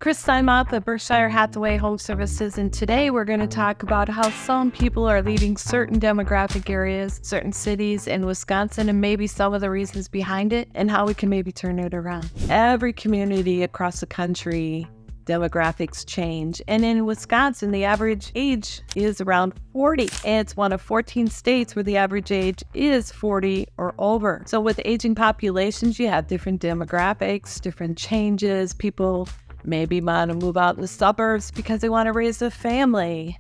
Chris Siamof at Berkshire Hathaway Home Services, and today we're going to talk about how some people are leaving certain demographic areas, certain cities in Wisconsin, and maybe some of the reasons behind it, and how we can maybe turn it around. Every community across the country, demographics change, and in Wisconsin, the average age is around 40, and it's one of 14 states where the average age is 40 or over. So with aging populations, you have different demographics, different changes. People maybe want to move out in the suburbs because they want to raise a family.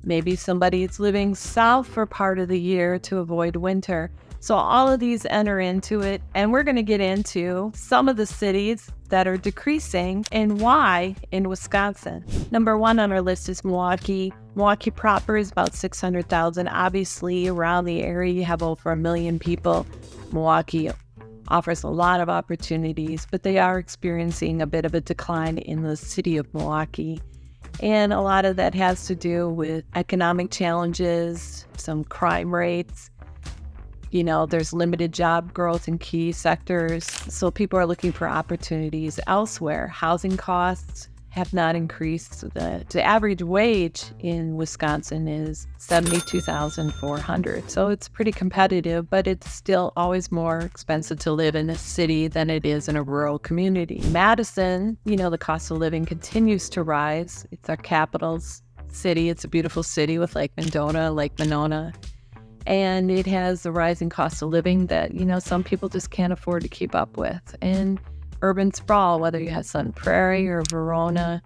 Maybe somebody's living south for part of the year to avoid winter. So all of these enter into it, and we're going to get into some of the cities that are decreasing and why in Wisconsin. Number one on our list is Milwaukee. Milwaukee proper is about 600,000. Obviously, around the area, you have over 1 million people. Milwaukee offers a lot of opportunities, but they are experiencing a bit of a decline in the city of Milwaukee. And a lot of that has to do with economic challenges, some crime rates. There's limited job growth in key sectors, so people are looking for opportunities elsewhere. Housing costs have not increased. The average wage in Wisconsin is $72,400, so it's pretty competitive, but it's still always more expensive to live in a city than it is in a rural community. Madison, the cost of living continues to rise. It's our capital city. It's a beautiful city with Lake Monona. And it has a rising cost of living that, some people just can't afford to keep up with. And urban sprawl, whether you have Sun Prairie or Verona,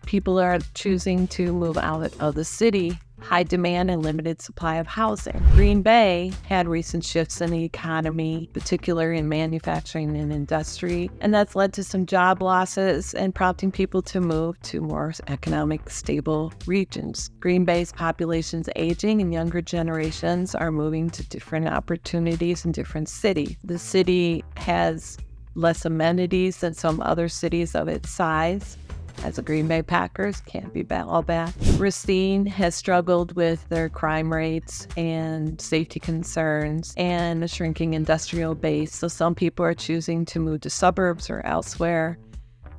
people are choosing to move out of the city. High demand and limited supply of housing. Green Bay had recent shifts in the economy, particularly in manufacturing and industry, and that's led to some job losses and prompting people to move to more economic stable regions. Green Bay's population's aging and younger generations are moving to different opportunities in different cities. The city has less amenities than some other cities of its size. As the Green Bay Packers, can't be all bad. Racine has struggled with their crime rates and safety concerns and a shrinking industrial base. So some people are choosing to move to suburbs or elsewhere,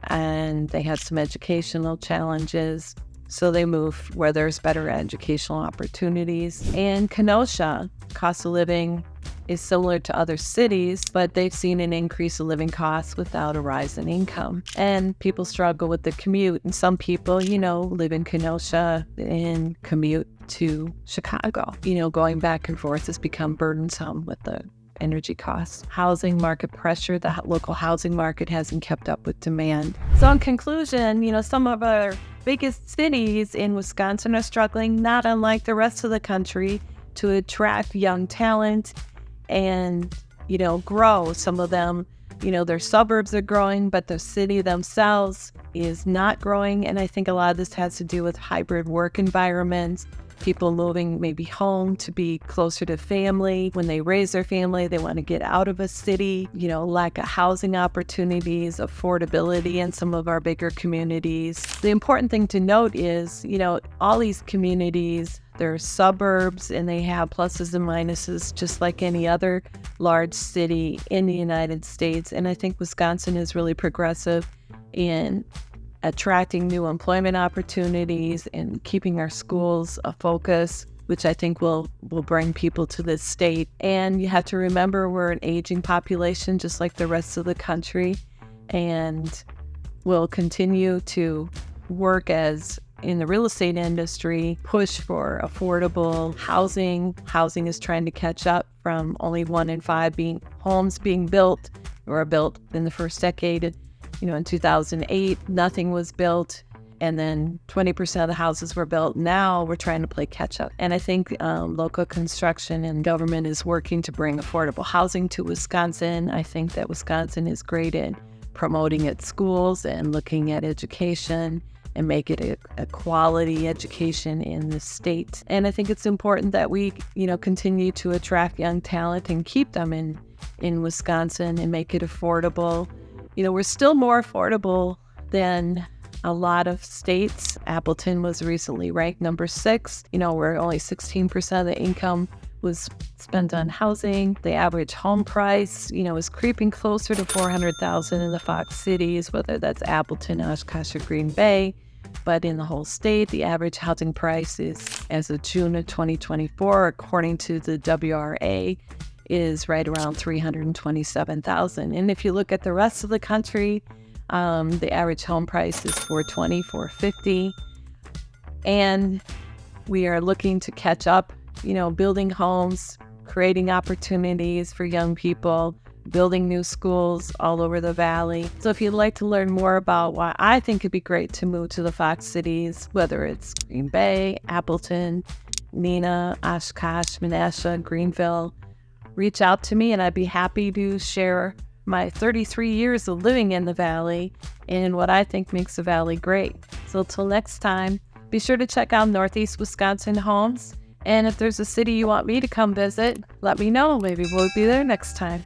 and they have some educational challenges. So they move where there's better educational opportunities. And Kenosha, cost of living is similar to other cities, but they've seen an increase in living costs without a rise in income. And people struggle with the commute. And some people, live in Kenosha and commute to Chicago. Going back and forth has become burdensome with the energy costs. Housing market pressure, the local housing market hasn't kept up with demand. So in conclusion, some of our biggest cities in Wisconsin are struggling, not unlike the rest of the country, to attract young talent and, grow. Some of them, their suburbs are growing, but the city themselves is not growing. And I think a lot of this has to do with hybrid work environments, people moving maybe home to be closer to family. When they raise their family, they want to get out of a city, lack of housing opportunities, affordability in some of our bigger communities. The important thing to note is, all these communities, they're suburbs and they have pluses and minuses just like any other large city in the United States. And I think Wisconsin is really progressive in attracting new employment opportunities and keeping our schools a focus, which I think will bring people to this state. And you have to remember we're an aging population just like the rest of the country, and we'll continue to work as in the real estate industry, push for affordable housing. Housing is trying to catch up from only 1 in 5 homes being built or built in the first decade. In 2008, nothing was built, and then 20% of the houses were built. Now we're trying to play catch up. And I think local construction and government is working to bring affordable housing to Wisconsin. I think that Wisconsin is great at promoting its schools and looking at education and make it a quality education in the state. And I think it's important that we, continue to attract young talent and keep them in Wisconsin and make it affordable. We're still more affordable than a lot of states. Appleton was recently ranked number 6. We're only 16% of the income was spent on housing. The average home price, is creeping closer to $400,000 in the Fox cities, whether that's Appleton, Oshkosh, or Green Bay. But in the whole state, the average housing price is, as of June of 2024, according to the WRA, is right around $327,000. And if you look at the rest of the country, the average home price is $420,000, $450,000. And we are looking to catch up, building homes, creating opportunities for young people, building new schools all over the valley. So if you'd like to learn more about why I think it'd be great to move to the Fox cities, whether it's Green Bay, Appleton, Neenah, Oshkosh, Menasha, Greenville, reach out to me and I'd be happy to share my 33 years of living in the valley and what I think makes the valley great. So till next time, be sure to check out Northeast Wisconsin Homes. And if there's a city you want me to come visit, let me know. Maybe we'll be there next time.